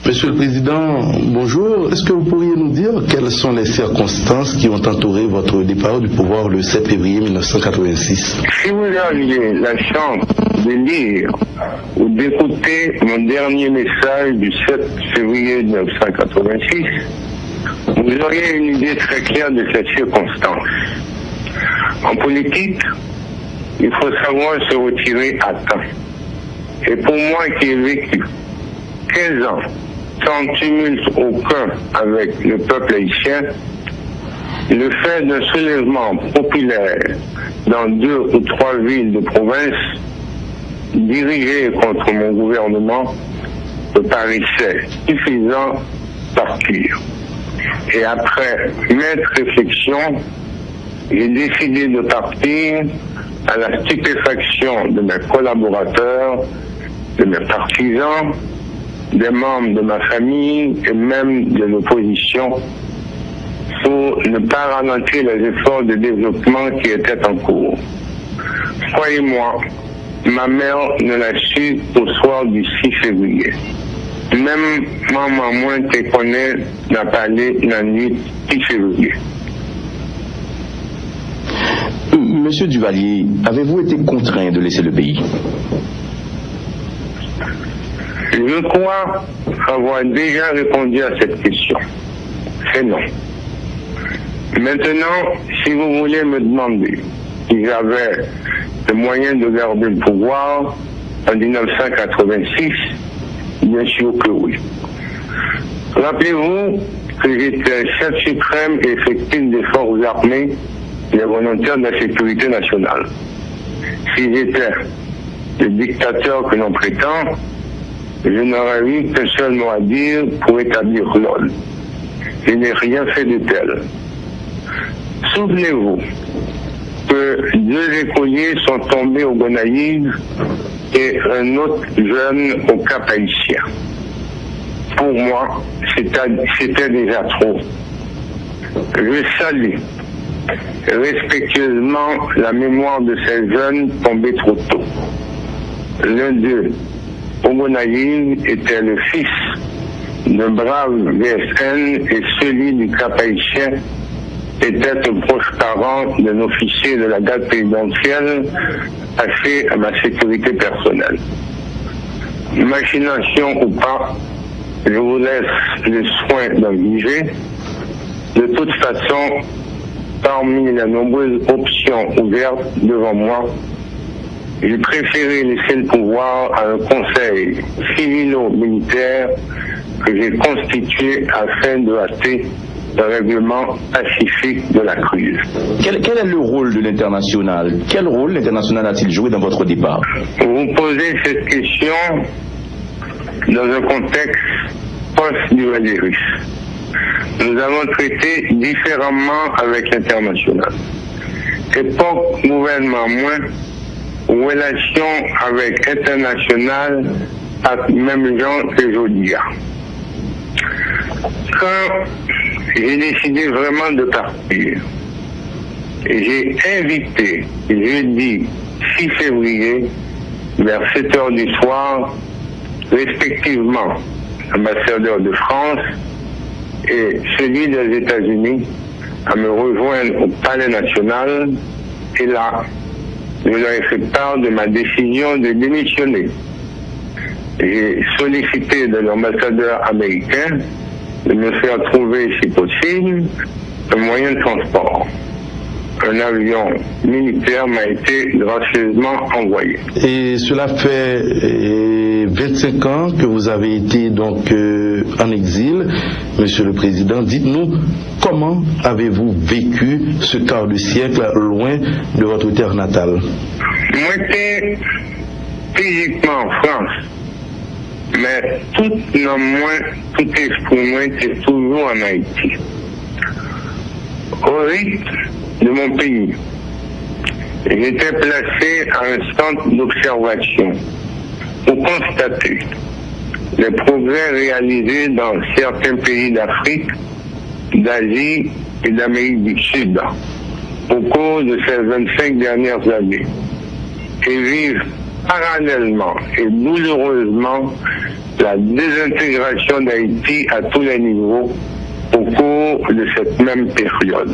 Monsieur le Président, bonjour. Est-ce que vous pourriez nous dire quelles sont les circonstances qui ont entouré votre départ du pouvoir le 7 février 1986? Si vous aviez la chance de lire ou d'écouter mon dernier message du 7 février 1986, vous auriez une idée très claire de cette circonstance. En politique, il faut savoir se retirer à temps. Et pour moi qui ai vécu 15 ans sans tumulte aucun avec le peuple haïtien, le fait d'un soulèvement populaire dans 2 ou 3 villes de province dirigées contre mon gouvernement me paraissait suffisant partir. Et après maintes réflexions, j'ai décidé de partir à la stupéfaction de mes collaborateurs, de mes partisans, des membres de ma famille et même de l'opposition pour ne pas ralentir les efforts de développement qui étaient en cours. Croyez-moi, ma mère ne l'a su au soir du 6 février. Même maman moins te connaît n'a parlé la nuit 6 février. Monsieur Duvalier, avez-vous été contraint de laisser le pays? Je crois avoir déjà répondu à cette question. C'est non. Maintenant, si vous voulez me demander si j'avais le moyen de garder le pouvoir en 1986, bien sûr que oui. Rappelez-vous que j'étais chef suprême et effectif des forces armées et des volontaires de la sécurité nationale. Si j'étais le dictateur que l'on prétend, je n'aurais eu qu'un seul mot à dire pour établir l'ordre. Je n'ai rien fait de tel. Souvenez-vous que 2 écoliers sont tombés au Gonaïves et un autre jeune au Cap Haïtien. Pour moi, c'était déjà trop. Je salue respectueusement la mémoire de ces jeunes tombés trop tôt. L'un d'eux, au Gonaïves, était le fils d'un brave VSN et celui du Cap Haïtien était un proche parent d'un officier de la garde présidentielle affecté à ma sécurité personnelle. Imagination ou pas, je vous laisse le soin d'en juger. De toute façon, parmi les nombreuses options ouvertes devant moi, j'ai préféré laisser le pouvoir à un conseil civilo-militaire que j'ai constitué afin de hâter le règlement pacifique de la crise. Quel est le rôle de l'international? Quel rôle l'international a-t-il joué dans votre départ? Vous posez cette question dans un contexte post-duvalierus. Nous avons traité différemment avec l'international. Époque gouvernement moins, relation avec international à même gens que aujourd'hui. Quand j'ai décidé vraiment de partir, j'ai invité jeudi 6 février vers 7 heures du soir respectivement l'ambassadeur de France et celui des États-Unis à me rejoindre au Palais National, et là je leur ai fait part de ma décision de démissionner. J'ai sollicité de l'ambassadeur américain de me faire trouver, si possible, un moyen de transport. Un avion militaire m'a été gracieusement envoyé. Et cela fait 25 ans que vous avez été donc en exil, Monsieur le Président. Dites-nous, comment avez-vous vécu ce quart de siècle loin de votre terre natale? Moi, j'étais physiquement en France, mais tout esprit moi était toujours en Haïti. Au rythme de mon pays, j'étais placé à un centre d'observation pour constater les progrès réalisés dans certains pays d'Afrique, d'Asie et d'Amérique du Sud au cours de ces 25 dernières années, et vivre parallèlement et douloureusement la désintégration d'Haïti à tous les niveaux au cours de cette même période.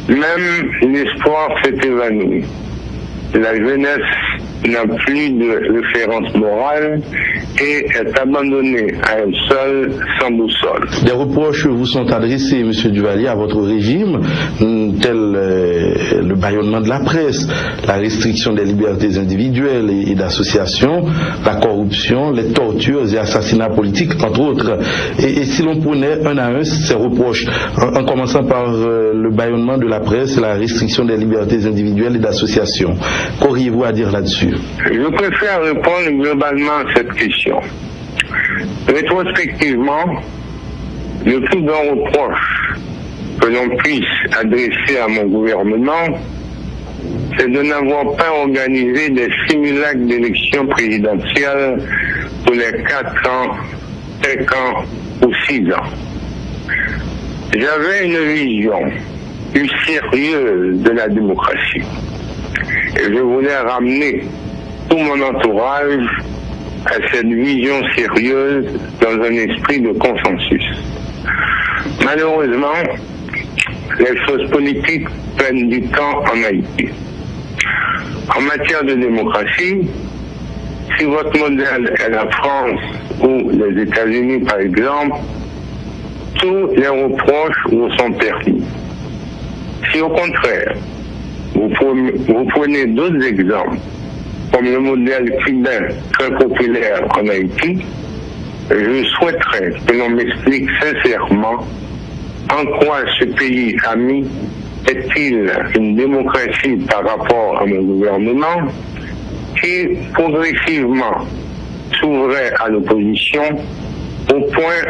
Même l'espoir s'est évanoui. La jeunesse n'a plus de référence morale et est abandonnée à elle seule, sans boussole. Des reproches vous sont adressés, M. Duvalier, à votre régime, tel le bâillonnement de la presse, la restriction des libertés individuelles et d'association, la corruption, les tortures et assassinats politiques, entre autres. Et si l'on prenait un à un ces reproches, en commençant par le bâillonnement de la presse et la restriction des libertés individuelles et d'association, qu'auriez-vous à dire là-dessus? Je préfère répondre globalement à cette question. Rétrospectivement, le plus grand reproche que l'on puisse adresser à mon gouvernement, c'est de n'avoir pas organisé des simulacres d'élections présidentielles pour les 4 ans, 5 ans ou 6 ans. J'avais une vision plus sérieuse de la démocratie. Et je voulais ramener tout mon entourage à cette vision sérieuse dans un esprit de consensus. Malheureusement, les choses politiques prennent du temps en Haïti. En matière de démocratie, si votre modèle est la France ou les États-Unis par exemple, tous les reproches vous sont permis. Si au contraire, vous prenez d'autres exemples, comme le modèle cubain très populaire en Haïti, je souhaiterais que l'on m'explique sincèrement en quoi ce pays ami est-il une démocratie par rapport à mon gouvernement qui progressivement s'ouvrait à l'opposition au point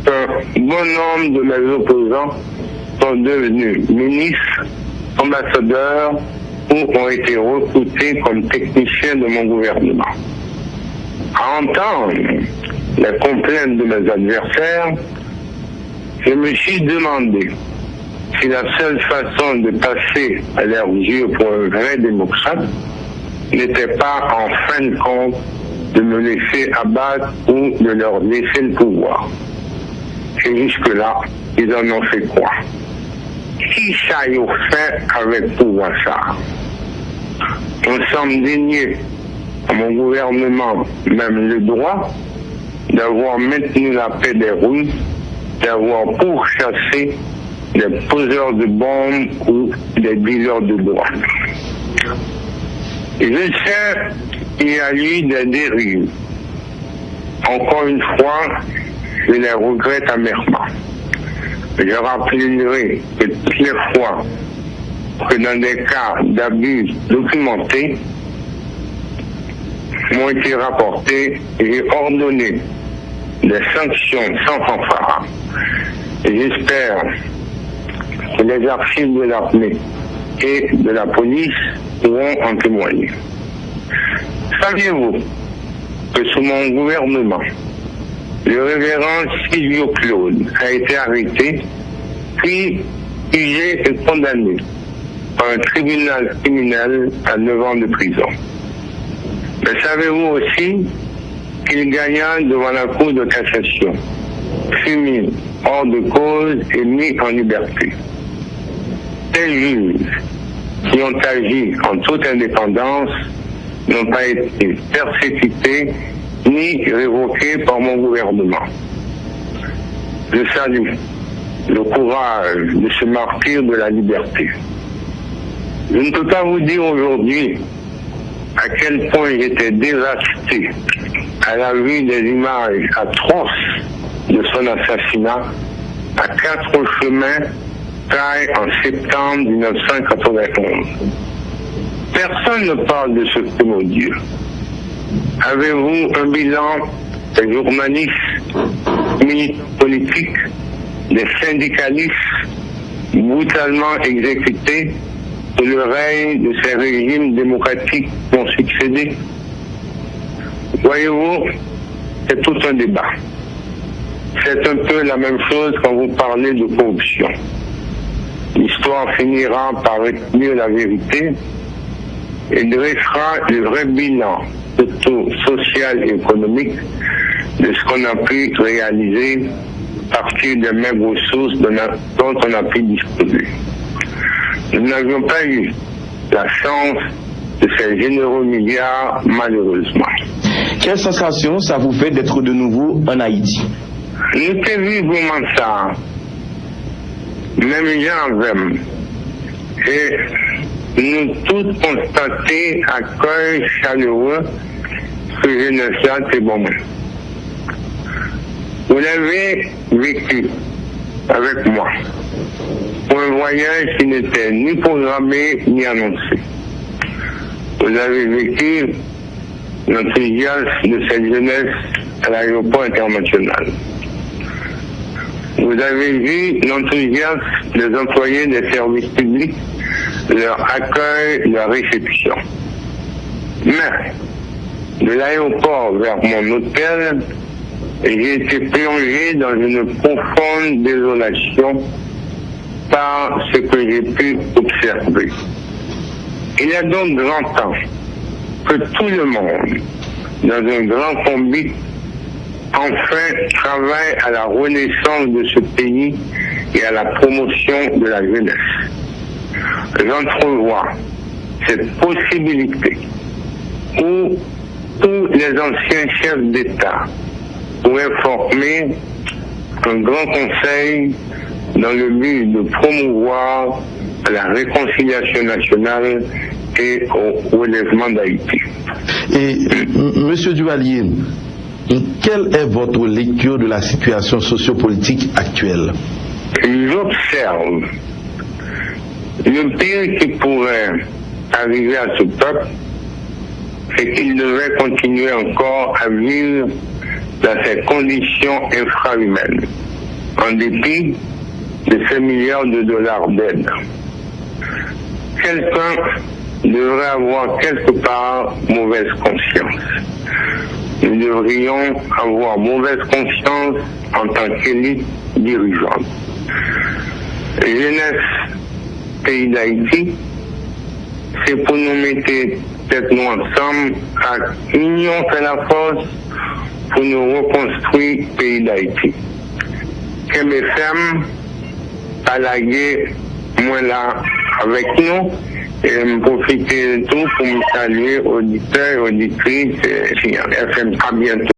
qu'un bon nombre de mes opposants sont devenus ministres, ambassadeurs ou ont été recrutés comme techniciens de mon gouvernement. À entendre les complaintes de mes adversaires, je me suis demandé si la seule façon de passer à leurs yeux pour un vrai démocrate n'était pas en fin de compte de me laisser abattre ou de leur laisser le pouvoir. Et jusque-là, ils en ont fait quoi? Qui ça y a fait avec pouvoir ça? Nous sommes déniés à mon gouvernement même le droit d'avoir maintenu la paix des rues, d'avoir pourchassé des poseurs de bombes ou des dealers de drogue. Je sais qu'il y a eu des dérives. Encore une fois, je les regrette amèrement. Je rappellerai que toutes les fois que dans des cas d'abus documentés m'ont été rapportés, j'ai ordonné des sanctions sans fanfare. Et j'espère que les archives de l'armée et de la police pourront en témoigner. Saviez-vous que sous mon gouvernement, le révérend Silvio Claude a été arrêté, puis jugé et condamné par un tribunal criminel à 9 ans de prison. Mais savez-vous aussi qu'il gagna devant la Cour de cassation, fut mis hors de cause et mis en liberté. Ces juges qui ont agi en toute indépendance n'ont pas été persécutés ni révoqués par mon gouvernement. Je salue le courage de ce martyr de la liberté. Je ne peux pas vous dire aujourd'hui à quel point j'étais dévasté à la vue des images atroces de son assassinat à 4 chemins Caille en septembre 1991. Personne ne parle de ce crime odieux. Avez-vous un bilan des journalistes, militants politiques, des syndicalistes brutalement exécutés sous le règne de ces régimes démocratiques qui ont succédé? Voyez-vous, c'est tout un débat. C'est un peu la même chose quand vous parlez de corruption. L'histoire finira par établir la vérité et dressera le vrai bilan social et économique de ce qu'on a pu réaliser à partir des mêmes ressources dont on a pu disposer. Nous n'avions pas eu la chance de ces généreux milliards, malheureusement. Quelle sensation ça vous fait d'être de nouveau en Haïti? Nous t'ai vu vraiment ça, même gens même, et nous tous constaté à cœur chaleureux que jeunesse-là, c'est bon. Vous l'avez vécu avec moi pour un voyage qui n'était ni programmé ni annoncé. Vous avez vécu l'enthousiasme de cette jeunesse à l'aéroport international. Vous avez vu l'enthousiasme des employés des services publics, leur accueil, leur réception. Mais de l'aéroport vers mon hôtel, j'ai été plongé dans une profonde désolation par ce que j'ai pu observer. Il y a donc grand temps que tout le monde, dans un grand combat, enfin travaille à la renaissance de ce pays et à la promotion de la jeunesse. J'entrevois cette possibilité où tous les anciens chefs d'État pourraient former un grand conseil dans le but de promouvoir la réconciliation nationale et au relèvement d'Haïti. Et Monsieur Duvalier, quelle est votre lecture de la situation sociopolitique actuelle? J'observe le pire qui pourrait arriver à ce peuple, c'est qu'il devrait continuer encore à vivre dans ces conditions infrahumaines, en dépit de ces milliards de dollars d'aide. Quelqu'un devrait avoir quelque part mauvaise conscience. Nous devrions avoir mauvaise conscience en tant qu'élite dirigeante. Jeunesse pays d'Haïti, c'est pour nous mettre tête nous ensemble, à union fait la force pour nous reconstruire le pays d'Haïti. KBFM a lagué moi là avec nous et me profiter de tout pour me saluer auditeurs et auditrices FM. À bientôt.